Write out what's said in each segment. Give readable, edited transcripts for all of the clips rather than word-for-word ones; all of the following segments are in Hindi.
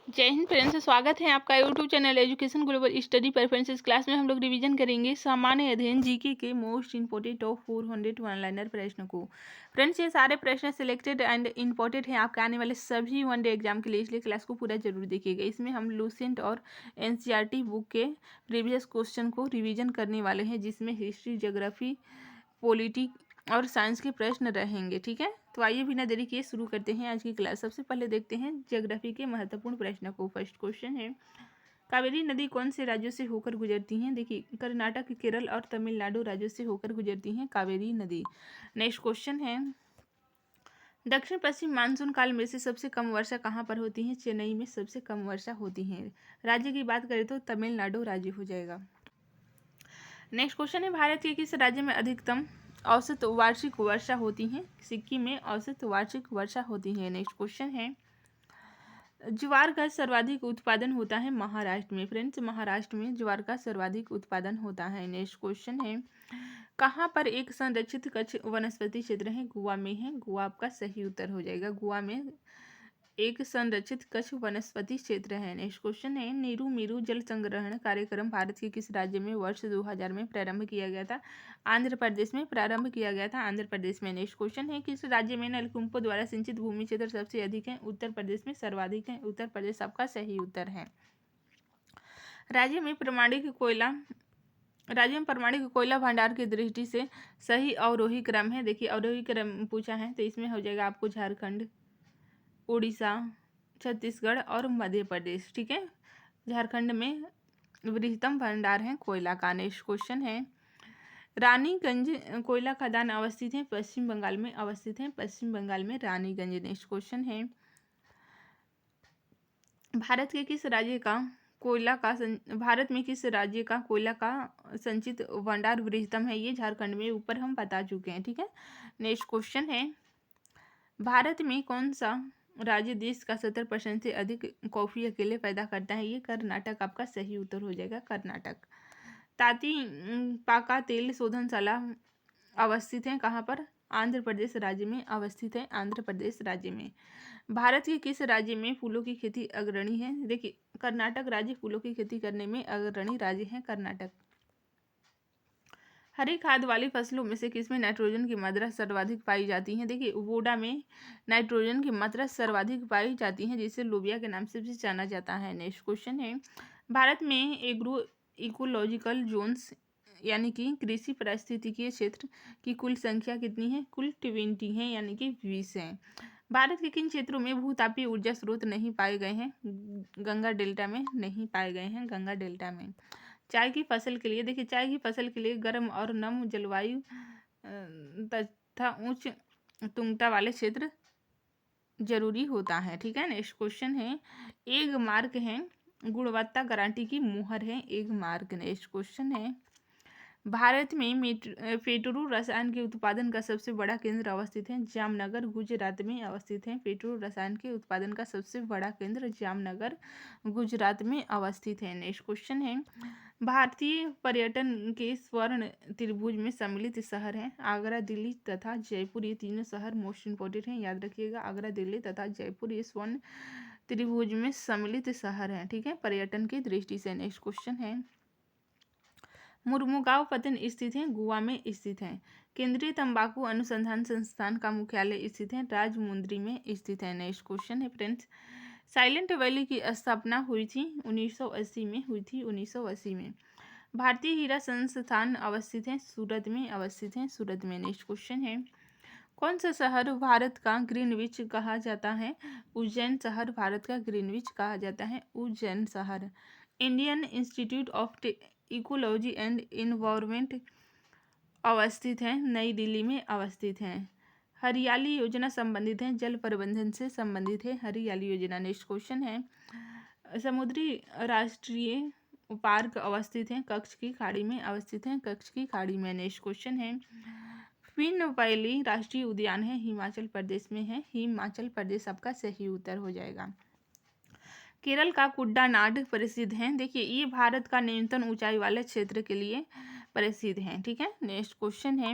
जय हिंद फ्रेंड्स, स्वागत है आपका YouTube channel education global study preferences. Class में हम लोग रिवीजन करेंगे सामान्य अध्ययन जीके के most important top 400 one liner प्रश्न को। फ्रेंड्स, ये सारे प्रश्न सिलेक्टेड एंड इंपॉर्टेंट हैं आपके आने वाले सभी वनडे एग्जाम के लिए, इसलिए क्लास को पूरा जरूर देखिएगा। इसमें हम लूसेंट और एनसीईआरटी बुक के प्रीवियस क्वेश्चन को रिविजन करने वाले हैं, जिसमें हिस्ट्री, ज्योग्राफी, पॉलिटी और साइंस के प्रश्न रहेंगे। ठीक है, तो आइए बिना देरी किए शुरू करते हैं आज की क्लास। सबसे पहले देखते हैं ज्योग्राफी के महत्वपूर्ण प्रश्न को। फर्स्ट क्वेश्चन है, कावेरी नदी कौन से राज्यों से होकर गुजरती हैं? देखिए, कर्नाटक, केरल और तमिलनाडु राज्यों से होकर गुजरती हैं कावेरी नदी। नेक्स्ट क्वेश्चन है, दक्षिण पश्चिम मानसून काल में से सबसे कम वर्षा कहाँ पर होती है? चेन्नई में सबसे कम वर्षा होती है। राज्य की बात करें तो तमिलनाडु राज्य हो जाएगा। नेक्स्ट क्वेश्चन है, भारत के किस राज्य में अधिकतम औसत वार्षिक वर्षा होती है? सिक्किम में औसत वार्षिक वर्षा होती है। नेक्स्ट क्वेश्चन है, ज्वार का सर्वाधिक उत्पादन होता है महाराष्ट्र में। फ्रेंड्स, महाराष्ट्र में ज्वार का सर्वाधिक उत्पादन होता है। नेक्स्ट क्वेश्चन है, कहाँ पर एक संरक्षित कच्छ वनस्पति क्षेत्र है? गोवा में है। गोवा आपका सही उत्तर हो जाएगा। गोवा में एक संरक्षित कच्छ वनस्पति क्षेत्र है। नेक्स्ट क्वेश्चन है, नीरू मीरू जल संग्रहण कार्यक्रम भारत के किस राज्य में वर्ष 2000 में प्रारंभ किया गया था? आंध्र प्रदेश में प्रारंभ किया गया था, आंध्र प्रदेश में। नेक्स्ट क्वेश्चन है, किस राज्य में नलकूपों द्वारा सिंचित भूमि क्षेत्र सबसे अधिक है? उत्तर प्रदेश में सर्वाधिक है। उत्तर प्रदेश आपका सही उत्तर है। राज्य में प्रमाणिक कोयला भंडार की दृष्टि से सही अवरोही क्रम है। देखिए, अवरोही क्रम पूछा है तो इसमें हो जाएगा आपको झारखंड, उड़ीसा, छत्तीसगढ़ और मध्य प्रदेश। ठीक है, झारखंड में बृहत्तम भंडार है कोयला का। नेक्स्ट क्वेश्चन है, रानीगंज कोयला खदान अवस्थित है? पश्चिम बंगाल में अवस्थित है, पश्चिम बंगाल में रानीगंज। नेक्स्ट क्वेश्चन है, भारत में किस राज्य का कोयला का संचित भंडार बृहत्तम है? ये झारखंड में, ऊपर हम बता चुके हैं। ठीक है, नेक्स्ट क्वेश्चन है, भारत में कौन सा राज्य देश का 70% से अधिक कॉफी अकेले पैदा करता है? ये कर्नाटक आपका सही उत्तर हो जाएगा, कर्नाटक। ताती पाका तेल शोधनशाला अवस्थित है कहाँ पर? आंध्र प्रदेश राज्य में अवस्थित है, आंध्र प्रदेश राज्य में। भारत के किस राज्य में फूलों की खेती अग्रणी है? देखिए, कर्नाटक राज्य फूलों की खेती करने में अग्रणी राज्य है, कर्नाटक। हरी खाद वाली फसलों में से किसमें नाइट्रोजन की मात्रा सर्वाधिक पाई जाती है? देखिए, उबोडा में नाइट्रोजन की मात्रा सर्वाधिक पाई जाती है, जिसे लोबिया के नाम से भी जाना जाता है। नेक्स्ट क्वेश्चन है, भारत में एग्रो इकोलॉजिकल जोन्स यानी कि कृषि पारिस्थितिकीय क्षेत्र की कुल संख्या कितनी है? कुल 20 है, यानी कि 20 है। भारत के किन क्षेत्रों में भूतापीय ऊर्जा स्रोत नहीं पाए गए हैं? गंगा डेल्टा में नहीं पाए गए हैं, गंगा डेल्टा में। चाय की फसल के लिए, देखिए, चाय की फसल के लिए गर्म और नम जलवायु तथा उच्च तुंगता वाले क्षेत्र जरूरी होता है। ठीक है, नेक्स्ट क्वेश्चन है, एग मार्क है गुणवत्ता गारंटी की मुहर है, एग मार्क। नेक्स्ट क्वेश्चन है, भारत में पेट्रो रसायन के उत्पादन का सबसे बड़ा केंद्र अवस्थित है? जामनगर गुजरात में अवस्थित है। पेट्रो रसायन के उत्पादन का सबसे बड़ा केंद्र जामनगर गुजरात में अवस्थित है। नेक्स्ट क्वेश्चन है, भारतीय पर्यटन के स्वर्ण त्रिभुज में सम्मिलित शहर हैं? आगरा, दिल्ली तथा जयपुर। ये तीनों शहर मोस्ट इंपॉर्टेंट हैं, याद रखिएगा। आगरा, दिल्ली तथा जयपुर ये स्वर्ण त्रिभुज में सम्मिलित शहर हैं। ठीक है, पर्यटन की दृष्टि से। नेक्स्ट क्वेश्चन है, मुर्मुगांव पत्तन स्थित है? गोवा में स्थित है। केंद्रीय तंबाकू अनुसंधान संस्थान का मुख्यालय स्थित है? राजमुंद्री में स्थित है। नेक्स्ट क्वेश्चन है फ्रेंड्स, साइलेंट वैली की स्थापना हुई थी? 1980 में हुई थी, 1980 में। भारतीय हीरा संस्थान अवस्थित है? सूरत में अवस्थित है, सूरत में। नेक्स्ट क्वेश्चन है, कौन सा शहर भारत का ग्रीनविच कहा जाता है? उज्जैन शहर भारत का ग्रीनविच कहा जाता है, उज्जैन शहर। Indian institute of ecology and environment अवस्थित है? नई दिल्ली में अवस्थित है। हरियाली योजना संबंधित है? जल प्रबंधन से संबंधित है हरियाली योजना। नेक्स्ट क्वेश्चन है, समुद्री राष्ट्रीय पार्क अवस्थित है? कच्छ की खाड़ी में अवस्थित है, कच्छ की खाड़ी में। नेक्स्ट क्वेश्चन है, क्वीन वैली राष्ट्रीय उद्यान है? हिमाचल प्रदेश में है, हिमाचल प्रदेश आपका सही उत्तर हो जाएगा। केरल का कुड्डानाड प्रसिद्ध है? देखिए, ये भारत का न्यूनतम ऊंचाई वाले क्षेत्र के लिए प्रसिद्ध है। ठीक है, नेक्स्ट क्वेश्चन है,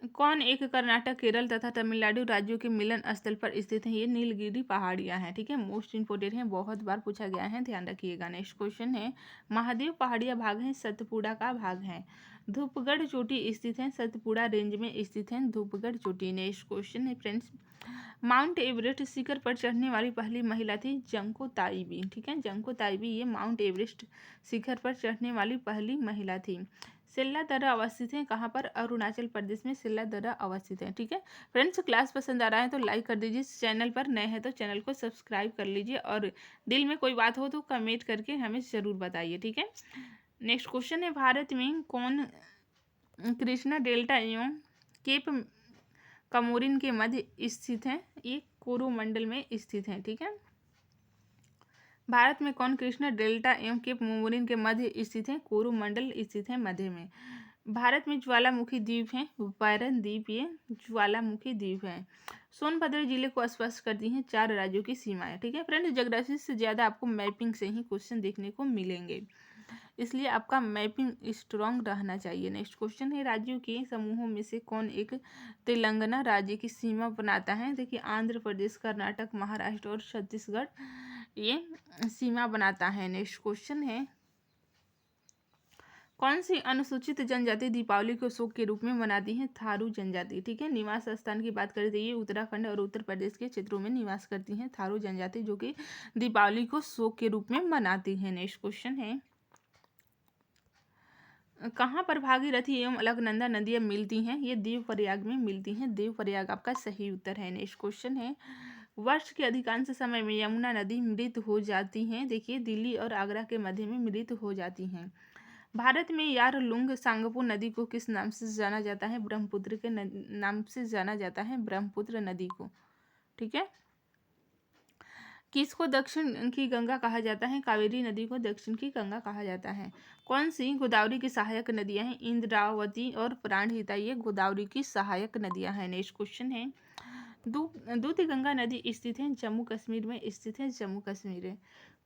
कौन एक कर्नाटक, केरल तथा तमिलनाडु राज्यों के मिलन स्थल पर स्थित है? ये नीलगिरी पहाड़ियां हैं। ठीक है, मोस्ट इंपोर्टेंट है, बहुत बार पूछा गया है, ध्यान रखिएगा। नेक्स्ट क्वेश्चन है, महादेव पहाड़ियां भाग है, सतपुड़ा का भाग है। धूपगढ़ चोटी स्थित है, सतपुड़ा रेंज में स्थित है धूपगढ़ चोटी। नेक्स्ट क्वेश्चन है फ्रेंड्स, माउंट एवरेस्ट शिखर पर चढ़ने वाली पहली महिला थी जंको ताइबी। ठीक है, जंको ताइबी ये माउंट एवरेस्ट शिखर पर चढ़ने वाली पहली महिला थी। सिल्ला दर्रा अवस्थित है कहाँ पर? अरुणाचल प्रदेश में सिल्ला दर्रा अवस्थित है। ठीक है फ्रेंड्स, क्लास पसंद आ रहा है तो लाइक कर दीजिए, चैनल पर नए हैं तो चैनल को सब्सक्राइब कर लीजिए, और दिल में कोई बात हो तो कमेंट करके हमें ज़रूर बताइए। ठीक है, नेक्स्ट क्वेश्चन है, भारत में कौन कृष्णा डेल्टा एवं केप कमोरिन के मध्य स्थित है? ये कोरोमंडल में स्थित है। ठीक है, भारत में कौन कृष्णा डेल्टा एवं केप कमोरिन के मध्य स्थित है? कोरोमंडल स्थित है मध्य में। भारत में ज्वालामुखी द्वीप है, वायरन द्वीप, ये ज्वालामुखी द्वीप है। सोनभद्र जिले को स्पर्श करती हैं 4 राज्यों की सीमाएं। ठीक है फ्रेंड्स, ज्योग्राफी से ज़्यादा आपको मैपिंग से ही क्वेश्चन देखने को मिलेंगे, इसलिए आपका मैपिंग स्ट्रांग रहना चाहिए। नेक्स्ट क्वेश्चन है, राज्यों के समूहों में से कौन एक तेलंगाना राज्य की सीमा बनाता है? देखिए, आंध्र प्रदेश, कर्नाटक, महाराष्ट्र और छत्तीसगढ़ ये सीमा बनाता है। नेक्स्ट क्वेश्चन है, कौन सी अनुसूचित जनजाति दीपावली को शोक के रूप में मनाती है? थारू जनजाति। ठीक है, निवास स्थान की बात करें तो ये उत्तराखंड और उत्तर प्रदेश के क्षेत्रों में निवास करती हैं थारू जनजाति, जो कि दीपावली को शोक के रूप में मनाती है। नेक्स्ट क्वेश्चन है, कहाँ पर भागीरथी एवं अलकनंदा नदियाँ मिलती हैं? ये देवप्रयाग में मिलती हैं। देवप्रयाग आपका सही उत्तर है। नेक्स्ट क्वेश्चन है, वर्ष के अधिकांश समय में यमुना नदी मृत हो जाती हैं? देखिए, दिल्ली और आगरा के मध्य में मृत हो जाती हैं। भारत में यारलुंग सांगपो नदी को किस नाम से जाना जाता है? ब्रह्मपुत्र के नाम से जाना जाता है, ब्रह्मपुत्र नदी को। ठीक है, किसको दक्षिण की गंगा कहा जाता है? कावेरी नदी को दक्षिण की गंगा कहा जाता है। कौन सी गोदावरी की सहायक नदियां हैं? इंद्रावती और प्राणहिता, ये गोदावरी की सहायक नदियां हैं। नेक्स्ट क्वेश्चन है, दूधी गंगा नदी स्थित है जम्मू कश्मीर में स्थित है, जम्मू कश्मीर है।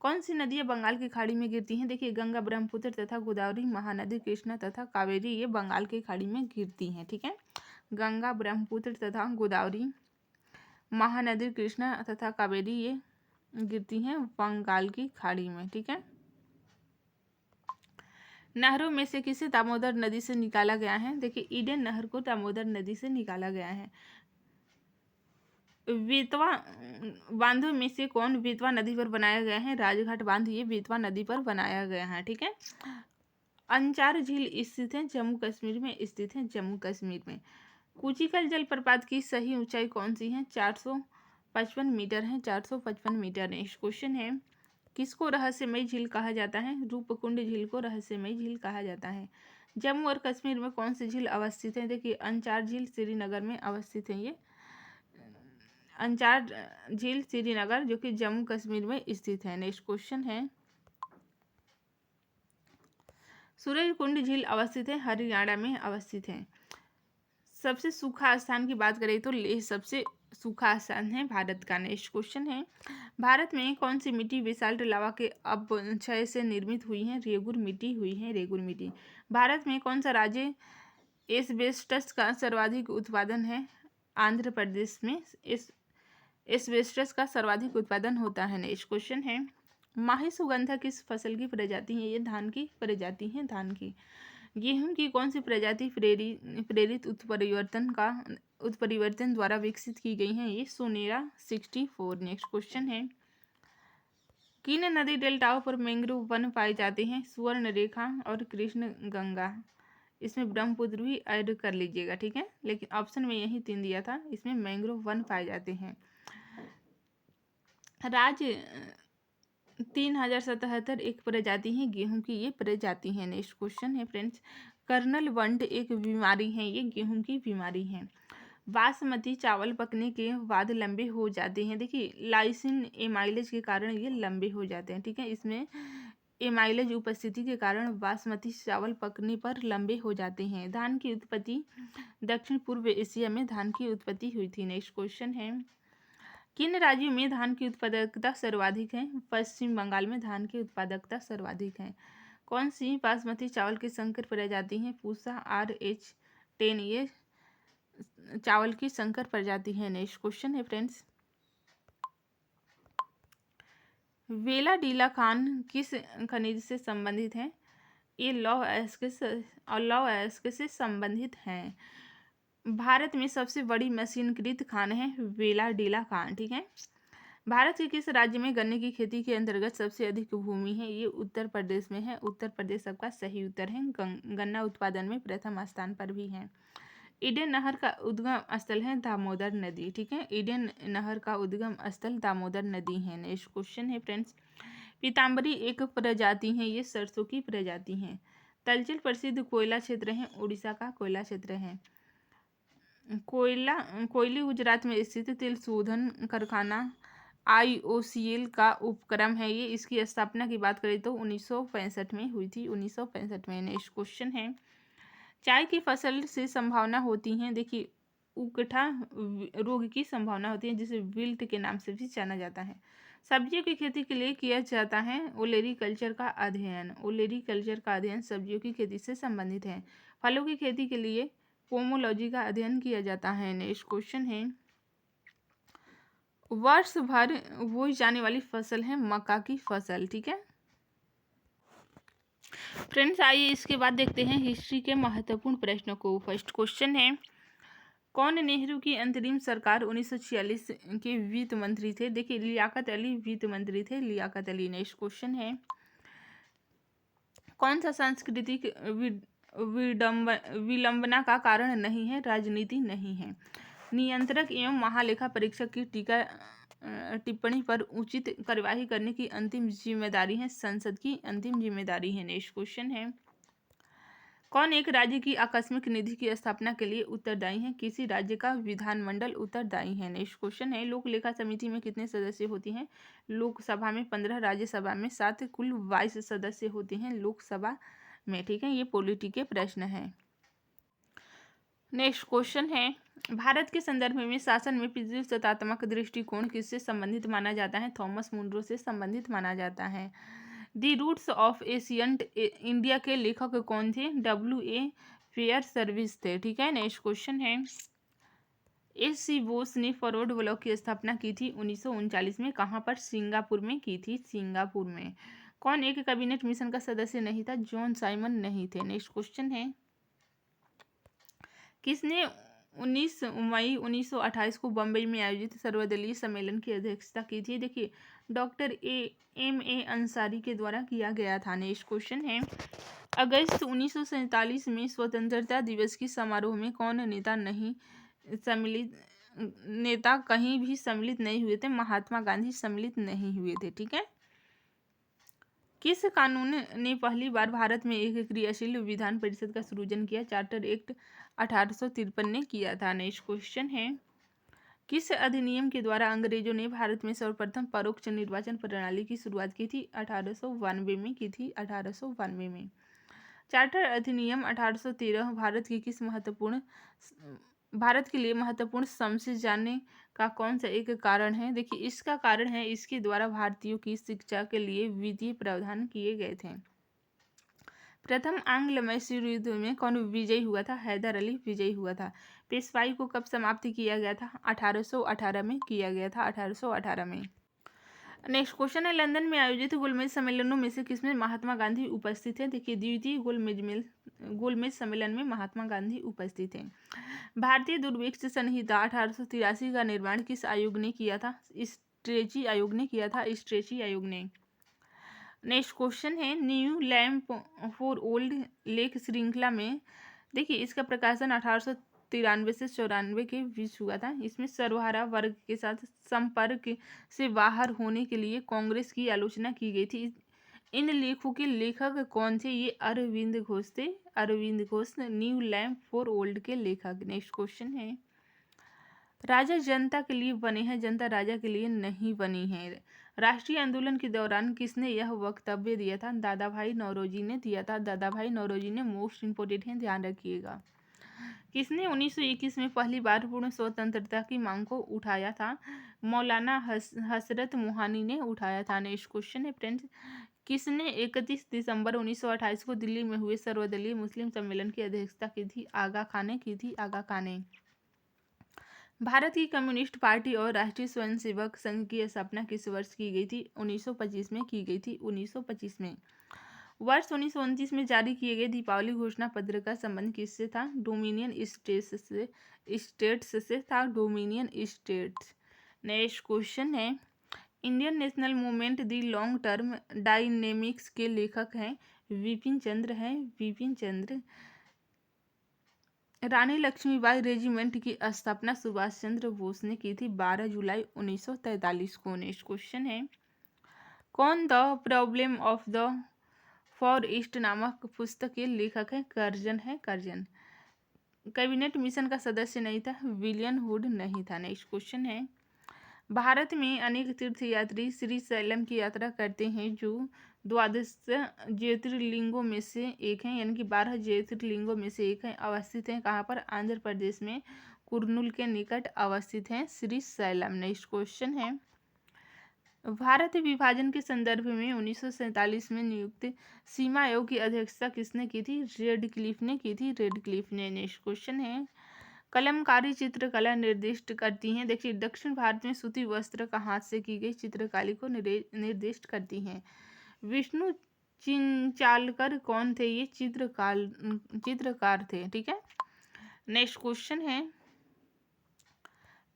कौन सी नदियां बंगाल की खाड़ी में गिरती हैं? देखिए, गंगा, ब्रह्मपुत्र तथा गोदावरी, महानदी कृष्णा तथा कावेरी ये बंगाल की खाड़ी में गिरती हैं। ठीक है, गंगा, ब्रह्मपुत्र तथा गोदावरी, महानदी कृष्णा तथा कावेरी ये गिरती हैं बंगाल की खाड़ी में। ठीक है, नहरों में से किसे दामोदर नदी से निकाला गया है? देखिए, ईडन नहर को दामोदर नदी से निकाला गया है। बेतवा बांधों में से कौन बेतवा नदी पर बनाया गया है? राजघाट बांध ये बेतवा नदी पर बनाया गया है। ठीक है, अंचार झील स्थित है जम्मू कश्मीर में स्थित है, जम्मू कश्मीर में। कुचिकल जलप्रपात की सही ऊंचाई कौन सी है? 455 मीटर है, 455 मीटर। नेक्स्ट क्वेश्चन है, किसको रहस्यमयी झील कहा जाता है? रूपकुंड झील को रहस्यमयी झील कहा जाता है। जम्मू और कश्मीर में कौन सी झील अवस्थित है? देखिए, अंचार झील श्रीनगर में अवस्थित है। ये अंचार झील श्रीनगर, जो कि जम्मू कश्मीर में स्थित है। नेक्स्ट क्वेश्चन है, सूरजकुंड झील अवस्थित है, हरियाणा में अवस्थित है। सबसे सूखा स्थान की बात करें तो लेह सबसे सूखा स्थान है भारत का। नेक्स्ट क्वेश्चन है, भारत में कौन सी मिट्टी बेसाल्ट लावा के अपक्षय से निर्मित हुई है? रेगुर मिट्टी हुई है, रेगुर मिट्टी। भारत में कौन सा राज्य एस्बेस्टस का सर्वाधिक उत्पादन है? आंध्र प्रदेश में एस्बेस्टस का सर्वाधिक उत्पादन होता है। नेक्स्ट क्वेश्चन है, माही सुगंधा किस फसल की प्रजाति है? ये धान की प्रजाति है, धान की। गेहूं की कौन सी प्रजाति प्रेरित उत्परिवर्तन द्वारा विकसित की गई है? ये सोनेरा 64। नेक्स्ट क्वेश्चन है, किन नदी डेल्टाओं पर मैंग्रोव वन पाए जाते हैं? सुवर्ण रेखा और कृष्ण गंगा। इसमें ब्रह्मपुत्र भी ऐड कर लीजिएगा। ठीक है, लेकिन ऑप्शन में यही 3 दिया था, इसमें मैंग्रोव वन पाए जाते हैं। राज्य 3077 एक प्रजाति है गेहूं की, ये प्रजाति है। नेक्स्ट क्वेश्चन है फ्रेंड्स, कर्नल वंट एक बीमारी है, ये गेहूं की बीमारी है। बासमती चावल पकने के बाद लंबे हो जाते हैं। देखिए, लाइसिन एमाइलेज के कारण ये लंबे हो जाते हैं। ठीक है, इसमें एमाइलेज उपस्थिति के कारण बासमती चावल पकने पर लंबे हो जाते हैं। धान की उत्पत्ति दक्षिण पूर्व एशिया में धान की उत्पत्ति हुई थी। नेक्स्ट क्वेश्चन है, किन राज्यों में धान की उत्पादकता सर्वाधिक है? पश्चिम बंगाल में धान की उत्पादकता सर्वाधिक है। कौन सी बासमती चावल की संकर प्रजाति है? पूसा RH10, ये चावल की संकर प्रजाति है। नेक्स्ट क्वेश्चन है फ्रेंड्स, वेला डीला खान किस खनिज से संबंधित है? ये लौह अयस्क से संबंधित हैं। भारत में सबसे बड़ी मशीनीकृत खान है वेला डीला खान, ठीक है। भारत के किस राज्य में गन्ने की खेती के अंतर्गत सबसे अधिक भूमि है? ये उत्तर प्रदेश में है। उत्तर प्रदेश सबका सही उत्तर है। गन्ना उत्पादन में प्रथम स्थान पर भी है। ईडन नहर का उद्गम स्थल है दामोदर नदी, ठीक है। ईडन नहर का उद्गम स्थल दामोदर नदी है। नेक्स्ट क्वेश्चन है फ्रेंड्स, पीताम्बरी एक प्रजाति है, ये सरसों की प्रजाति है। तलचल प्रसिद्ध कोयला क्षेत्र है, उड़ीसा का कोयला क्षेत्र है। कोयली गुजरात में स्थित तेल शोधन कारखाना IOCL का उपक्रम है ये। इसकी स्थापना की बात करें तो 1965 में हुई थी, 1965 में। नेक्स्ट क्वेश्चन है, चाय की फसल से संभावना होती है, देखिए उकठा रोग की संभावना होती है, जिसे विल्ट के नाम से भी जाना जाता है। सब्जियों की खेती के लिए किया जाता है ओलेरीकल्चर का अध्ययन। ओलेरीकल्चर का अध्ययन सब्जियों की खेती से संबंधित है। फलों की खेती के लिए पोमोलॉजी का अध्ययन किया जाता है। नेक्स्ट क्वेश्चन है, वर्ष भर बोई जाने वाली फसल है मक्का की फसल, ठीक है फ्रेंड्स। आइए इसके बाद देखते हैं हिस्ट्री के महत्वपूर्ण प्रश्नों को। फर्स्ट क्वेश्चन है, कौन नेहरू की अंतरिम सरकार 1946 के वित्त मंत्री थे? देखिए लियाकत अली वित्त मंत्री थे, लियाकत अली। नेक्स्ट क्वेश्चन है, कौन सा सांस्कृतिक विडंबना का कारण नहीं है? राजनीति नहीं है। नियंत्रक एवं महालेखा परीक्षक की टिप्पणी पर उचित कार्यवाही करने की अंतिम जिम्मेदारी है संसद की, अंतिम जिम्मेदारी है। नेक्स्ट क्वेश्चन है, कौन एक राज्य की आकस्मिक निधि की स्थापना के लिए उत्तरदायी है? किसी राज्य का विधानमंडल उत्तरदायी है। नेक्स्ट क्वेश्चन है, लोक लेखा समिति में कितने सदस्य होते हैं? लोकसभा में 15, राज्यसभा में 7, कुल 22 सदस्य होते हैं लोकसभा में, ठीक है। ये पॉलिटी के प्रश्न है। नेक्स्ट क्वेश्चन है, भारत के संदर्भ में शासन में पितृसत्तात्मक दृष्टिकोण किससे संबंधित माना जाता है? थॉमस मुनरो से संबंधित माना जाता है। The roots of ancient India के लेखक कौन थे? WA फेयर सर्विस थे, ठीक है। नेक्स्ट क्वेश्चन है, SC बोस ने फॉरवर्ड ब्लॉक की स्थापना की थी 1939 में, कहाँ पर? सिंगापुर में की थी, सिंगापुर में। कौन एक कैबिनेट मिशन का सदस्य नहीं था? जॉन साइमन नहीं थे। नेक्स्ट क्वेश्चन है, किसने 19 मई 1928 को बम्बई में आयोजित सर्वदलीय सम्मेलन की अध्यक्षता की थी? देखिए डॉक्टर MA अंसारी के द्वारा किया गया था। नेक्स्ट क्वेश्चन है, अगस्त 1947 में स्वतंत्रता दिवस की समारोह में कौन नेता कहीं भी सम्मिलित नहीं हुए थे? महात्मा गांधी सम्मिलित नहीं हुए थे, ठीक है। किस कानून ने पहली बार भारत में एक क्रियाशील विधान परिषद का सृजन किया? चार्टर एक्ट 1853 ने किया था। नेक्स्ट क्वेश्चन है, किस अधिनियम के द्वारा अंग्रेजों ने भारत में सर्वप्रथम परोक्ष निर्वाचन प्रणाली की शुरुआत की थी? 1892 में की थी, 1892 में। चार्टर अधिनियम 1813 भारत के लिए महत्वपूर्ण समझे जाने का कौन सा एक कारण है? देखिए इसका कारण है, इसके द्वारा भारतीयों की शिक्षा के लिए वित्तीय प्रावधान किए गए थे। प्रथम आंग्ल मैसूर युद्ध में कौन विजयी हुआ था? हैदर अली विजयी हुआ था। पेशवाई को कब समाप्त किया गया था? 1818 में किया गया था, 1818 में। नेक्स्ट क्वेश्चन है, लंदन में आयोजित गोलमेज सम्मेलनों में से किसमें महात्मा गांधी उपस्थित है? देखिए द्वितीय गोलमेज सम्मेलन में महात्मा गांधी उपस्थित हैं। भारतीय दुर्भिक्ष संहिता 1883 का निर्माण किस आयोग ने किया था? स्ट्रेची आयोग ने किया था, स्ट्रेची आयोग ने। नेक्स्ट क्वेश्चन है, new lamp for old lake श्रृंखला में देखिए इसका प्रकाशन 1893 से 94 के बीच हुआ था। इसमें सर्वहारा वर्ग के साथ संपर्क से बाहर होने के लिए कांग्रेस की आलोचना की गई थी। इन लेखों के लेखक कौन थे? ये अरविंद घोष थे, Aurobindo Ghosh new lamp for old के लेखक। नेक्स्ट क्वेश्चन है, राजा जनता के लिए बने हैं, जनता राजा के लिए नहीं बनी है। राष्ट्रीय आंदोलन के दौरान किसने यह वक्तव्य दिया था? दादा भाई नौरोजी ने दिया था, दादा भाई नौरोजी ने। मोस्ट इंपोर्टेंट है, ध्यान रखिएगा। किसने 1921 में पहली बार पूर्ण स्वतंत्रता की मांग को उठाया था? मौलाना हसरत मोहानी ने उठाया था। नेक्स्ट क्वेश्चन है फ्रेंड्स, किसने 31 दिसंबर 1928 को दिल्ली में हुए सर्वदलीय मुस्लिम सम्मेलन की अध्यक्षता की थी? आगा खान ने की थी, आगा खान ने। भारत की कम्युनिस्ट पार्टी और राष्ट्रीय स्वयंसेवक संघ की स्थापना किस वर्ष की गई थी? 1925 में की गई थी। 1925 में। वर्ष 1929 में जारी किए गए दीपावली घोषणा पत्र का संबंध किससे था? डोमिनियन स्टेट्स से था। Dominion states. नेक्स्ट क्वेश्चन है, इंडियन नेशनल मूवमेंट दी लॉन्ग टर्म डायनेमिक्स के लेखक हैं विपिन चंद्र हैं। विपिन चंद्र। रानी लक्ष्मीबाई रेजिमेंट की स्थापना सुभाष चंद्र बोस ने की थी 12 जुलाई 1943 को। नेक्स्ट क्वेश्चन है, कौन the problem of the for east नामक पुस्तक के लेखक है? कर्जन है। कर्जन। कैबिनेट मिशन का सदस्य नहीं था, विलियम वुड नहीं था। नेक्स्ट क्वेश्चन है, भारत में अनेक तीर्थयात्री श्री शैलम की यात्रा करते हैं जो 12 ज्योतिर्लिंगों में से एक है, यानी कि 12 ज्योतिर्लिंगों में से एक है। अवस्थित हैं कहाँ पर? आंध्र प्रदेश में कुर्नूल के निकट अवस्थित हैं श्री शैलम। नेक्स्ट क्वेश्चन है, भारत विभाजन के संदर्भ में 1947 में नियुक्त सीमा आयोग की अध्यक्षता किसने की थी? रेडक्लिफ ने की थी। रेडक्लिफ ने। नेक्स्ट क्वेश्चन है, कलमकारी चित्रकला निर्दिष्ट करती हैं। देखिए, दक्षिण भारत में सूती वस्त्र का हाथ से की गई चित्रकारी को निर्दिष्ट करती हैं। विष्णु चिंचालकर कौन थे? ये चित्रकार थे। ठीक है। नेक्स्ट क्वेश्चन है,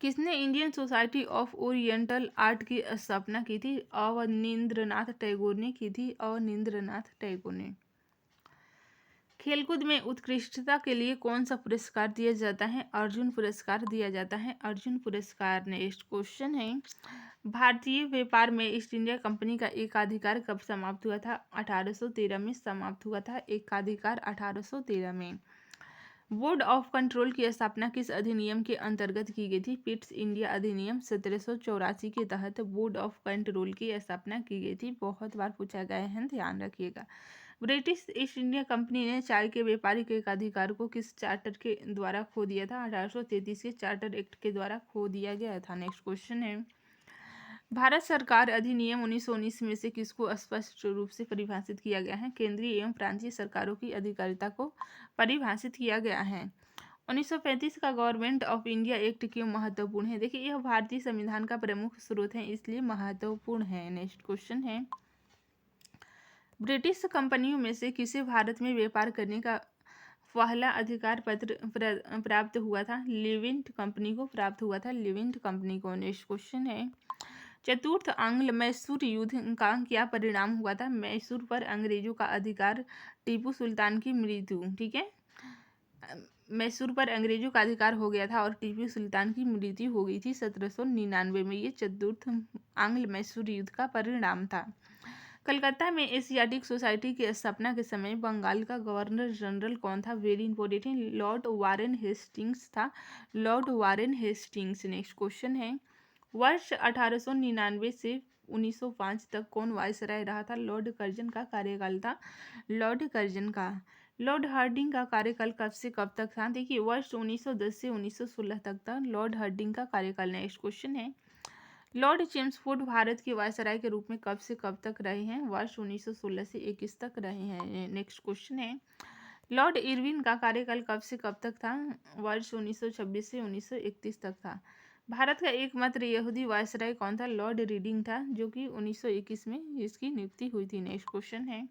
किसने Indian society of oriental art की स्थापना की थी? अवनींद्रनाथ टैगोर ने की थी। अवनींद्रनाथ टैगोर ने। खेलकूद में उत्कृष्टता के लिए कौन सा पुरस्कार दिया जाता है? अर्जुन पुरस्कार दिया जाता है। अर्जुन पुरस्कार। नेक्स्ट क्वेश्चन है, भारतीय व्यापार में ईस्ट इंडिया कंपनी का एकाधिकार कब समाप्त हुआ था? 1813 में समाप्त हुआ था एकाधिकार। 1813 में। बोर्ड ऑफ कंट्रोल की स्थापना किस अधिनियम के अंतर्गत की गई थी? पिट्स इंडिया अधिनियम 1784 के तहत बोर्ड ऑफ कंट्रोल की स्थापना की गई थी। बहुत बार पूछा गया है, ध्यान रखिएगा। ब्रिटिश ईस्ट इंडिया कंपनी ने चाय के व्यापारिक एकाधिकार को किस चार्टर के द्वारा खो दिया था? 1833 के चार्टर एक्ट के द्वारा खो दिया गया था। नेक्स्ट क्वेश्चन है, भारत सरकार अधिनियम 1919 में से किसको स्पष्ट रूप से परिभाषित किया गया है? केंद्रीय एवं प्रांतीय सरकारों की अधिकारिता को परिभाषित किया गया है। 1935 का गवर्नमेंट ऑफ इंडिया एक्ट क्यों महत्वपूर्ण है? देखिए, यह भारतीय संविधान का प्रमुख स्रोत है, इसलिए महत्वपूर्ण है। नेक्स्ट क्वेश्चन है, ब्रिटिश कंपनियों में से किसे भारत में व्यापार करने का पहला अधिकार पत्र प्राप्त हुआ था? लिविंट कंपनी को प्राप्त हुआ था। लिविंट कंपनी को। नेक्स्ट क्वेश्चन है, चतुर्थ आंग्ल मैसूर युद्ध का क्या परिणाम हुआ था? मैसूर पर अंग्रेजों का अधिकार, टीपू सुल्तान की मृत्यु। ठीक है, मैसूर पर अंग्रेजों का अधिकार हो गया था और टीपू सुल्तान की मृत्यु हो गई थी 1799 में। ये चतुर्थ आंग्ल मैसूर युद्ध का परिणाम था। कलकत्ता में एशियाटिक सोसाइटी की स्थापना के समय बंगाल का गवर्नर जनरल कौन था? Very important, Lord Warren Hastings था। Lord Warren Hastings. Next question है, वर्ष 1899 से 1905 तक कौन वायसराय रहा था? लॉर्ड कर्जन का कार्यकाल था। लॉर्ड कर्जन का। लॉर्ड हार्डिंग का कार्यकाल कब से कब तक था? देखिए, वर्ष 1910 से 1916 तक था लॉर्ड हार्डिंग का कार्यकाल। नेक्स्ट क्वेश्चन है, लॉर्ड चेम्सफोर्ड भारत के वायसराय के रूप में कब से कब तक रहे हैं? वर्ष 1916 से 21 तक रहे हैं। नेक्स्ट क्वेश्चन है, लॉर्ड इरविन का कार्यकाल कब से कब तक था? वर्ष 1926 से 1931 तक था। भारत का एकमात्र यहूदी वायसराय कौन था? लॉर्ड रीडिंग था, जो कि 1921 में इसकी नियुक्ति हुई थी। नेक्स्ट क्वेश्चन है,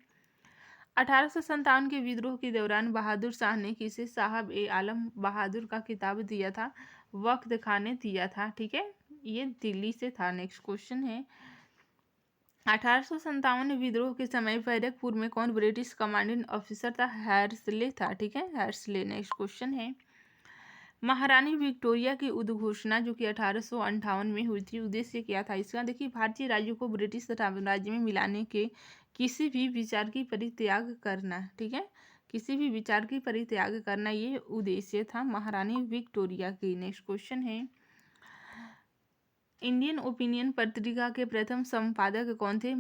1857 के विद्रोह के दौरान बहादुर शाह ने किसे साहब ए आलम बहादुर का खिताब दिया था? वक्त खान ने दिया था। ठीक है, ये दिल्ली से था। नेक्स्ट क्वेश्चन है, 1857 विद्रोह के समय बैरकपुर में कौन ब्रिटिश कमांडिंग ऑफिसर था? हैर्सले था। ठीक है, हैर्सले। नेक्स्ट क्वेश्चन है, महारानी विक्टोरिया की उद्घोषणा जो कि 1858 में हुई थी, उद्देश्य क्या था इसका? देखिए, भारतीय राज्यों को ब्रिटिश साम्राज्य में मिलाने के किसी भी विचार की परित्याग करना। ठीक है, किसी भी विचार की परित्याग करना, ये उद्देश्य था महारानी विक्टोरिया की। नेक्स्ट क्वेश्चन है, इंडियन ओपिनियन पत्रिका के प्रथम संपादक कौन थे?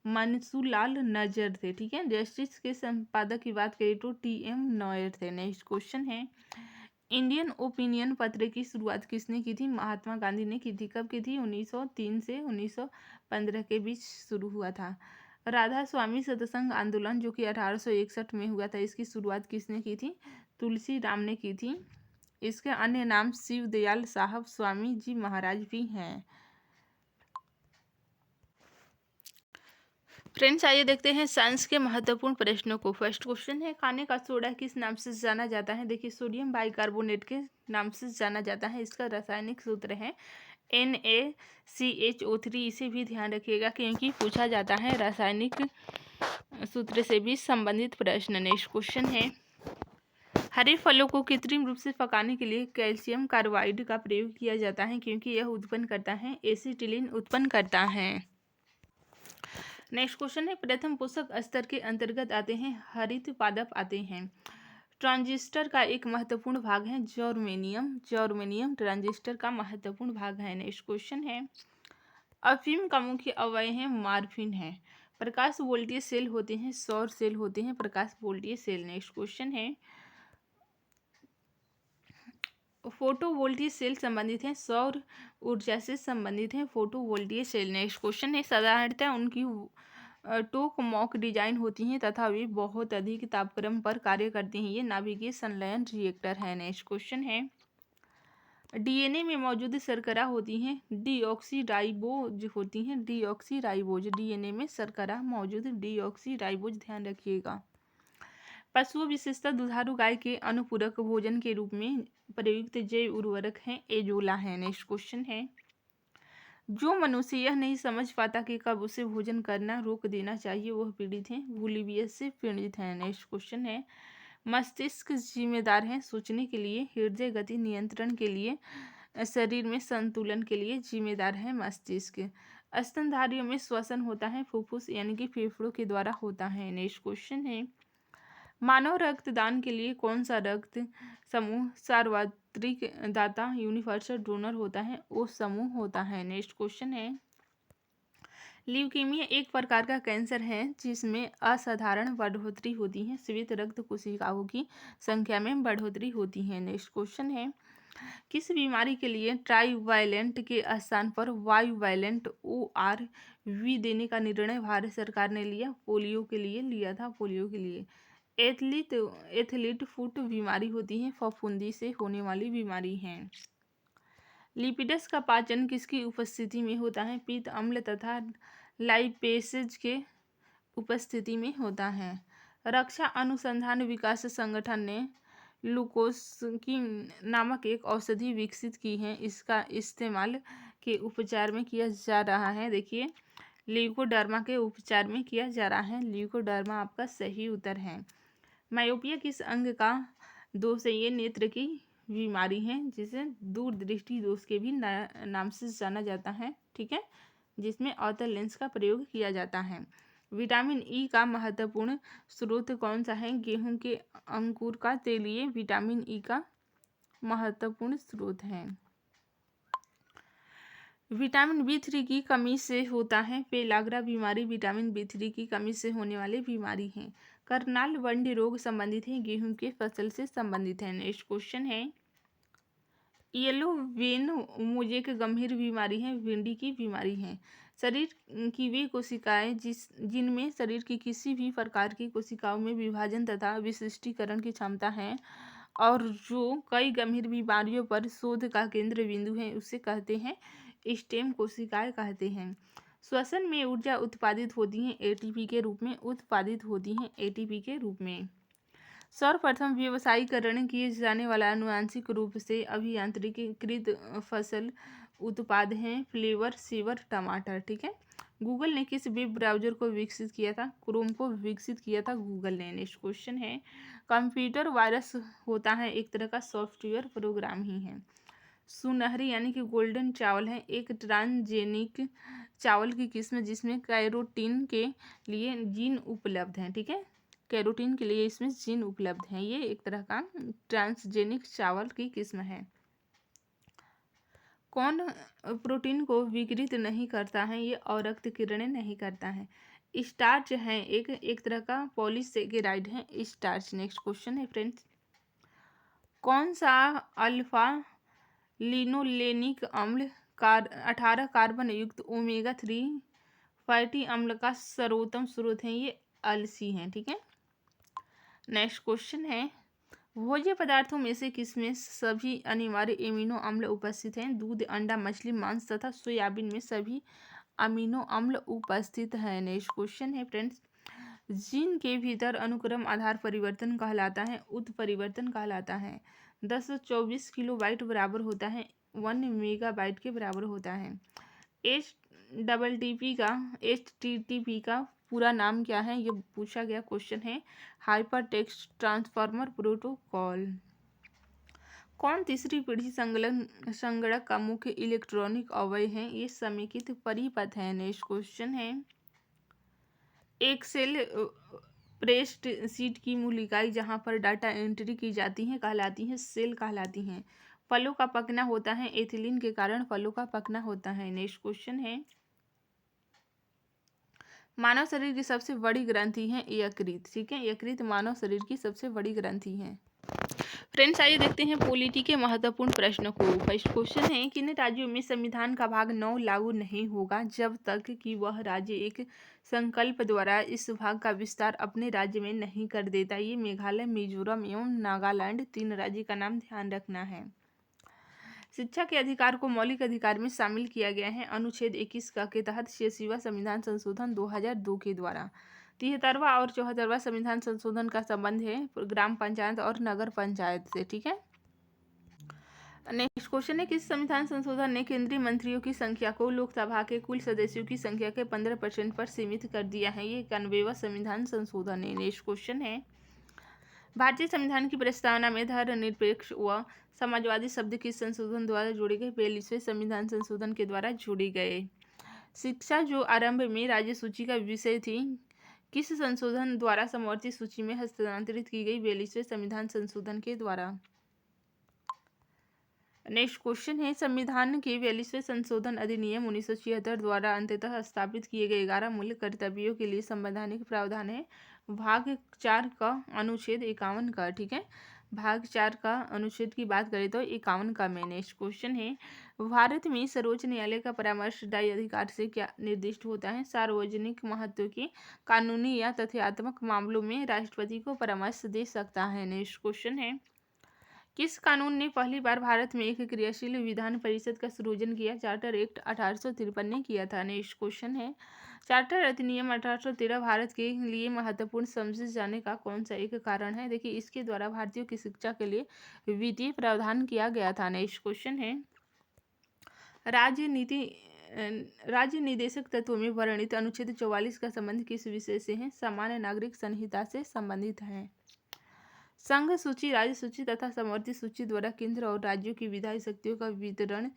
मनसूलाल नजर थे। ठीक है, जस्टिस के संपादक की बात करें तो टी.एम. नॉयर थे। नेक्स्ट क्वेश्चन है, इंडियन ओपिनियन पत्र की शुरुआत किसने की थी? महात्मा गांधी ने की थी। कब की थी? 1903 से 1915 के बीच शुरू हुआ था। राधा स्वामी सत्संग आंदोलन जो कि 1861 में हुआ था, इसकी शुरुआत किसने की थी? तुलसी राम ने की थी। इसके अन्य नाम शिव दयाल साहब स्वामी जी महाराज भी हैं। फ्रेंड्स आइए देखते हैं साइंस के महत्वपूर्ण प्रश्नों को। फर्स्ट क्वेश्चन है, खाने का सोडा किस नाम से जाना जाता है? देखिए, सोडियम बाइकार्बोनेट के नाम से जाना जाता है। इसका रासायनिक सूत्र है NaCHO3। इसे भी ध्यान रखिएगा क्योंकि पूछा जाता है रासायनिक सूत्र से भी संबंधित प्रश्न। नेक्स्ट क्वेश्चन है, हरे फलों को कृत्रिम रूप से पकाने के लिए कैल्शियम कार्बाइड का प्रयोग किया जाता है क्योंकि यह उत्पन्न करता है एसिटिलीन उत्पन्न करता है। नेक्स्ट क्वेश्चन है, प्रथम पोषक स्तर के अंतर्गत आते हैं हरित पादप आते हैं। ट्रांजिस्टर का एक महत्वपूर्ण भाग है जर्मेनियम। जर्मेनियम ट्रांजिस्टर का महत्वपूर्ण भाग है। नेक्स्ट क्वेश्चन है, अफीम का मुख्य अवयव है मॉर्फिन है। प्रकाश वोल्टीय सेल होते हैं, सौर सेल होते हैं प्रकाश वोल्टीय सेल। नेक्स्ट क्वेश्चन है, फोटोवोल्टीय सेल संबंधित हैं सौर ऊर्जा से संबंधित हैं फोटोवोल्टीय सेल। नेक्स्ट क्वेश्चन है, साधारणतः उनकी टोकमॉक डिजाइन होती हैं तथा वे बहुत अधिक तापक्रम पर कार्य करते हैं। ये नाभिकीय संलयन रिएक्टर है। नेक्स्ट क्वेश्चन है, डीएनए में मौजूद शर्करा होती हैं डीऑक्सीराइबोज होती हैं डीऑक्सीराइबोज। डीएनए में शर्करा मौजूद डीऑक्सीराइबोज, ध्यान रखिएगा। पशु विशेषता दुधारू गाय के अनुपूरक भोजन के रूप में प्रयुक्त जैव उर्वरक है एजोला है। नेक्स्ट क्वेश्चन है, जो मनुष्य यह नहीं समझ पाता कि कब उसे भोजन करना रोक देना चाहिए वह पीड़ित है बुलिमिया से पीड़ित है। नेक्स्ट क्वेश्चन है, मस्तिष्क जिम्मेदार है सोचने के लिए, हृदय गति नियंत्रण के लिए, शरीर में संतुलन के लिए जिम्मेदार है मस्तिष्क। स्तनधारियों में श्वसन होता है फुफ्फुस यानी कि फेफड़ों के द्वारा होता है। नेक्स्ट क्वेश्चन है, मानव रक्तदान के लिए कौन सा रक्त समूह सार्वत्रिक दाता यूनिवर्सल डोनर होता है? ओ समूह होता है। नेक्स्ट क्वेश्चन है, ल्यूकीमिया एक प्रकार का कैंसर है जिसमें असाधारण बढ़ोतरी होती है श्वेत रक्त कोशिकाओं की संख्या में बढ़ोतरी होती है। नेक्स्ट क्वेश्चन है, किस बीमारी के लिए ट्राईवैलेंट के स्थान पर वाईवैलेंट ORV देने का निर्णय भारत सरकार ने लिया? पोलियो के लिए लिया था, पोलियो के लिए। एथलीट फुट बीमारी होती है फफूंदी से होने वाली बीमारी है। लिपिड्स का पाचन किसकी उपस्थिति में होता है? पित्त अम्ल तथा लाइपेसेज के उपस्थिति में होता है। रक्षा अनुसंधान विकास संगठन ने लुकोस्किन नामक एक औषधि विकसित की है, इसका इस्तेमाल के उपचार में किया जा रहा है। देखिए, ल्यूकोडर्मा के उपचार में किया जा रहा है। ल्यूकोडर्मा आपका सही उत्तर है। मायोपिया किस अंग का दोष है? ये नेत्र की बीमारी है जिसे दूरदृष्टि दोष के भी नाम से जाना जाता है, ठीक है, जिसमें अवतल लेंस का प्रयोग किया जाता है। विटामिन ई का महत्वपूर्ण स्रोत कौन सा है? गेहूं के अंकुर का तेलीय विटामिन ई का महत्वपूर्ण स्रोत है। विटामिन B3 की कमी से होता है पेलाग्रा बीमारी विटामिन B3 की कमी से होने वाली बीमारी है। करनाल वंडी रोग संबंधित है गेहूं के फसल से संबंधित है। नेक्स्ट क्वेश्चन है, येलो वेन मोजेक गंभीर बीमारी है भिंडी की बीमारी है। शरीर की वे कोशिकाएं जिनमें शरीर की किसी भी प्रकार की कोशिकाओं में विभाजन तथा विशिष्टीकरण की क्षमता है और जो कई गंभीर बीमारियों पर शोध का केंद्र बिंदु है उसे कहते हैं स्टेम कोशिकाएं कहते हैं। श्वसन में ऊर्जा उत्पादित होती है एटीपी के रूप में उत्पादित होती है एटीपी के रूप में। सर्वप्रथम व्यावसायीकरण किए जाने वाला आनुवांशिक रूप से अभियांत्रिकीकृत फसल उत्पाद हैं फ्लेवर सेवर टमाटर, ठीक है। गूगल ने किस वेब ब्राउज़र को विकसित किया था? क्रोम को विकसित किया था गूगल ने। नेक्स्ट क्वेश्चन है, कंप्यूटर वायरस होता है एक तरह का सॉफ्टवेयर प्रोग्राम ही है। सुनहरी यानी कि गोल्डन चावल है एक ट्रांसजेनिक चावल की किस्म जिसमें कैरोटीन के लिए जीन उपलब्ध हैं, ठीक है, कैरोटीन के लिए इसमें जीन उपलब्ध हैं। ये एक तरह का ट्रांसजेनिक चावल की किस्म है। कौन प्रोटीन को विकृत नहीं करता है? ये अवरक्त किरणें नहीं करता है। स्टार्च है एक तरह का पॉलीसेकेराइड है स्टार्च। नेक्स्ट क्वेश्चन है फ्रेंड्स, कौन सा अल्फा लिनोलेनिक अम्ल 18 कार्बन युक्त ओमेगा-3 फैटी अम्ल का सर्वोत्तम स्रोत है? ये अलसी हैं, ठीक है। नेक्स्ट क्वेश्चन है, भोज्य पदार्थों में से किसमें सभी अनिवार्य एमिनो अम्ल उपस्थित हैं? दूध, अंडा, मछली, मांस तथा सोयाबीन में सभी अमीनो अम्ल उपस्थित हैं। नेक्स्ट क्वेश्चन है फ्रेंड्स, जीन के भीतर अनुक्रम आधार परिवर्तन कहलाता है, उत्परिवर्तन कहलाता है। 1024 किलोबाइट बराबर होता है 1 मेगाबाइट के बराबर होता है। HTTP का पूरा नाम क्या है? ये पूछा गया क्वेश्चन है। Hyper text transformer protocol. कौन तीसरी पीढ़ी संगणक का मुख्य इलेक्ट्रॉनिक अवयव है? ये समेकित परिपथ है। नेक्स्ट क्वेश्चन है, एक्सेल स्प्रेडशीट की मूल इकाई जहां पर डाटा एंट्री की जाती है कहलाती है सेल कहलाती हैं। फलों का पकना होता है एथिलीन के कारण फलों का पकना होता है। नेक्स्ट क्वेश्चन है, मानव शरीर की सबसे बड़ी ग्रंथि है यकृत। ठीक है, यकृत मानव शरीर की सबसे बड़ी ग्रंथि है। फ्रेंड्स, आइए देखते हैं पॉलिटी के महत्वपूर्ण प्रश्न को। फर्स्ट क्वेश्चन है, किन राज्यों में संविधान का भाग 9 लागू नहीं होगा जब तक कि वह राज्य एक संकल्प द्वारा इस भाग का विस्तार अपने राज्य में नहीं कर देता? ये मेघालय, मिजोरम एवं नागालैंड 3 राज्य का नाम ध्यान रखना है। शिक्षा के अधिकार को मौलिक अधिकार में शामिल किया गया है अनुच्छेद 21 के तहत 86वां संविधान संशोधन 2002 के द्वारा। 73वां और 74वां संविधान संशोधन का संबंध है ग्राम पंचायत और नगर पंचायत से। ठीक है, नेक्स्ट क्वेश्चन है, किस संविधान संशोधन ने केंद्रीय मंत्रियों की संख्या को लोकसभा के कुल सदस्यों की संख्या के 15% पर सीमित कर दिया है? ये 91वां संविधान संशोधन है। नेक्स्ट क्वेश्चन है, भारतीय संविधान की प्रस्तावना में धर्मनिरपेक्ष व समाजवादी शब्द किस संशोधन द्वारा जोड़े गए? 42वें संविधान संशोधन के द्वारा जोड़े गए। शिक्षा जो आरंभ में राज्य सूची का विषय थी किस संशोधन द्वारा समवर्ती सूची में हस्तांतरित की गई? 42वें संविधान संशोधन के द्वारा। नेक्स्ट क्वेश्चन है, संविधान के 42वें संशोधन अधिनियम 1976 द्वारा अंततः स्थापित किए गए 11 मूल कर्तव्यों के लिए संवैधानिक प्रावधान है भाग 4 का अनुच्छेद 51 का। ठीक है, भाग 4 का अनुच्छेद की बात करें तो 51 का में। नेक्स्ट क्वेश्चन है, भारत में सर्वोच्च न्यायालय का परामर्शदायी अधिकार से क्या निर्दिष्ट होता है? सार्वजनिक महत्व के कानूनी या तथ्यात्मक मामलों में राष्ट्रपति को परामर्श दे सकता है। नेक्स्ट क्वेश्चन है, किस कानून ने पहली बार भारत में एक क्रियाशील विधान परिषद का सृजन किया? चार्टर एक्ट 1853 ने किया था। नेक्स्ट क्वेश्चन है, चार्टर अधिनियम 1813 भारत के लिए महत्वपूर्ण समझे जाने का कौन सा एक कारण है? देखिए, इसके द्वारा भारतीयों की शिक्षा के लिए वित्तीय प्रावधान किया गया था। नेक्स्ट क्वेश्चन है, राज्य निदेशक तत्वों में वर्णित अनुच्छेद 44 का संबंध किस विषय से है? सामान्य नागरिक संहिता से संबंधित है। संघ सूची, राज्य सूची तथा समवर्ती सूची द्वारा केंद्र और राज्यों की विधायी शक्तियों का वितरण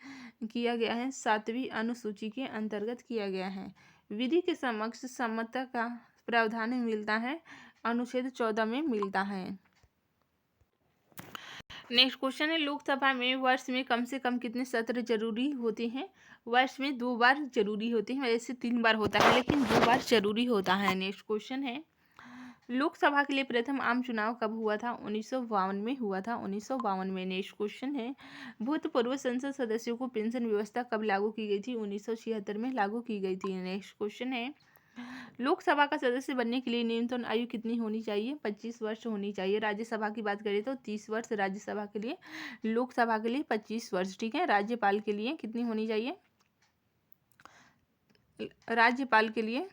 किया गया है 7वीं अनुसूची के अंतर्गत किया गया है। विधि के समक्ष सम्मतता का प्रावधान मिलता है अनुच्छेद 14 में मिलता है। नेक्स्ट क्वेश्चन है, लोकसभा में वर्ष में कम से कम कितने सत्र जरूरी होते हैं? वर्ष में 2 बार जरूरी होते हैं, वैसे 3 बार होता है लेकिन 2 बार जरूरी होता है। नेक्स्ट क्वेश्चन है, लोकसभा के लिए प्रथम आम चुनाव कब हुआ था? 1952 में हुआ था, 1952 में। नेक्स्ट क्वेश्चन है, भूतपूर्व संसद सदस्यों को पेंशन व्यवस्था कब लागू की गई थी? 1976 में लागू की गई थी। नेक्स्ट क्वेश्चन है, लोकसभा का सदस्य बनने के लिए न्यूनतम आयु कितनी होनी चाहिए? 25 वर्ष होनी चाहिए। राज्यसभा की बात करें तो 30 वर्ष राज्यसभा के लिए, लोकसभा के लिए 25 वर्ष। ठीक है, राज्यपाल के लिए कितनी होनी चाहिए? राज्यपाल के लिए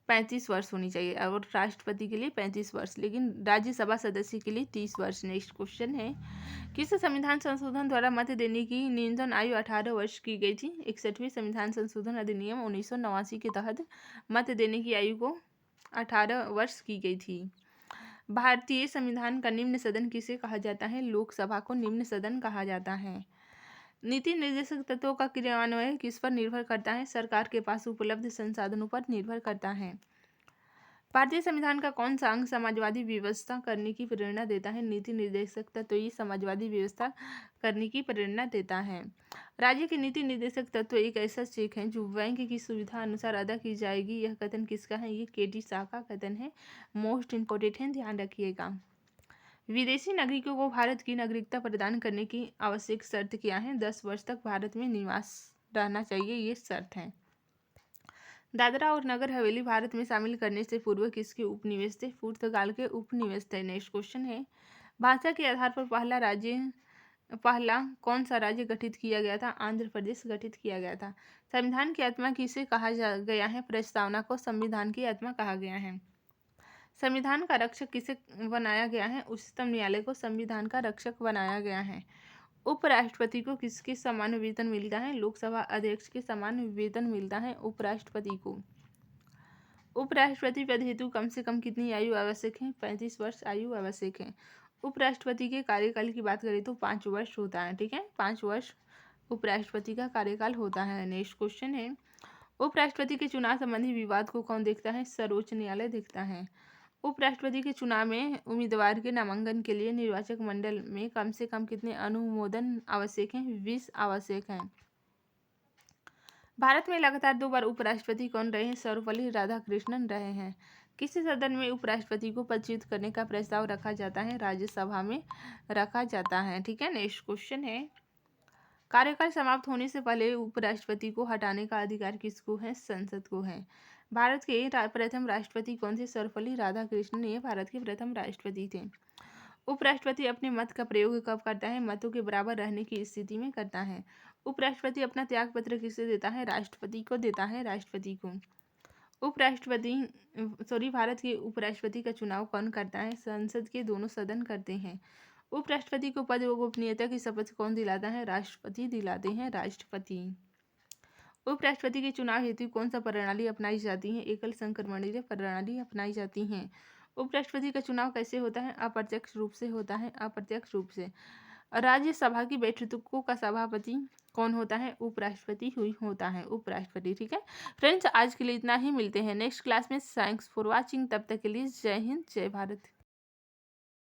35 वर्ष होनी चाहिए और राष्ट्रपति के लिए 35 वर्ष, लेकिन राज्यसभा सदस्य के लिए 30 वर्ष। नेक्स्ट क्वेश्चन है, किस संविधान संशोधन द्वारा मत देने की न्यूनतम आयु 18 वर्ष की गई थी? 61वें संविधान संशोधन अधिनियम 1989 के तहत मत देने की आयु को 18 वर्ष की गई थी। भारतीय संविधान का निम्न सदन किसे कहा जाता है? लोकसभा को निम्न सदन कहा जाता है। नीति निर्देशक तत्वों का क्रियान्वयन किस पर निर्भर करता है? सरकार के पास उपलब्ध संसाधनों पर निर्भर करता है। भारतीय संविधान का कौन सा अंग समाजवादी व्यवस्था करने की प्रेरणा देता है? नीति निर्देशक तत्व ये समाजवादी व्यवस्था करने की प्रेरणा देता है। राज्य के नीति निर्देशक तत्व एक ऐसा चेक है जो बैंक की सुविधा अनुसार अदा की जाएगी। यह कथन किसका है? ये केटी शाह का कथन है। मोस्ट इम्पोर्टेंट है, ध्यान रखिएगा। विदेशी नागरिकों को भारत की नागरिकता प्रदान करने की आवश्यक शर्त क्या है? 10 वर्ष तक भारत में निवास रहना चाहिए, ये शर्त है। दादरा और नगर हवेली भारत में शामिल करने से पूर्व किसके उपनिवेश थे? पुर्तगाल के उपनिवेश थे। नेक्स्ट क्वेश्चन है, भाषा के आधार पर पहला कौन सा राज्य गठित किया गया था? आंध्र प्रदेश गठित किया गया था। संविधान की आत्मा किसे कहा गया है? प्रस्तावना को संविधान की आत्मा कहा गया है। संविधान का रक्षक किसे बनाया गया है? उच्चतम न्यायालय को संविधान का रक्षक बनाया गया है। उपराष्ट्रपति को किसके समान वेतन मिलता है? लोकसभा अध्यक्ष के समान वेतन मिलता है उपराष्ट्रपति को। उपराष्ट्रपति पद हेतु कम से कम कितनी आयु आवश्यक है? 35 वर्ष आयु आवश्यक है। उपराष्ट्रपति के कार्यकाल की बात करें तो 5 वर्ष होता है। ठीक है, 5 वर्ष उपराष्ट्रपति का कार्यकाल होता है। नेक्स्ट क्वेश्चन है, उपराष्ट्रपति के चुनाव संबंधी विवाद को कौन देखता है? सर्वोच्च न्यायालय देखता है। उपराष्ट्रपति के चुनाव में उम्मीदवार के नामांकन के लिए निर्वाचक मंडल में कम से कम कितने अनुमोदन आवश्यक हैं? 20 आवश्यक हैं। भारत में लगातार 2 बार उपराष्ट्रपति कौन रहे हैं? सर्वपल्ली राधाकृष्णन रहे हैं। किस सदन में उपराष्ट्रपति को पदच्युत करने का प्रस्ताव रखा जाता है? राज्यसभा में रखा जाता है। ठीक है, नेक्स्ट क्वेश्चन है, कार्यकाल समाप्त होने से पहले उपराष्ट्रपति को हटाने का अधिकार किसको है? संसद को है। भारत के प्रथम राष्ट्रपति कौन थे? सर्वपल्ली राधाकृष्णन ये भारत के प्रथम राष्ट्रपति थे। उपराष्ट्रपति अपने मत का प्रयोग कब करता है? मतों के बराबर रहने की स्थिति में करता है। उपराष्ट्रपति अपना त्याग पत्र किसे देता है? राष्ट्रपति को देता है, राष्ट्रपति को। भारत के उपराष्ट्रपति का चुनाव कौन करता है? संसद के दोनों सदन करते हैं। उपराष्ट्रपति को पद व गोपनीयता की शपथ कौन दिलाता है? राष्ट्रपति दिलाते हैं, राष्ट्रपति। उपराष्ट्रपति के चुनाव हेतु कौन सा प्रणाली अपनाई जाती है? एकल संक्रमणीय प्रणाली अपनाई जाती है। उपराष्ट्रपति का चुनाव कैसे होता है? अप्रत्यक्ष रूप से होता है, अप्रत्यक्ष रूप से। राज्यसभा की बैठकों का सभापति कौन होता है? उपराष्ट्रपति हुई होता है, उपराष्ट्रपति। ठीक है फ्रेंड्स, आज के लिए इतना ही, मिलते हैं नेक्स्ट क्लास में। थैंक्स फॉर वॉचिंग, तब तक के लिए जय हिंद, जय भारत।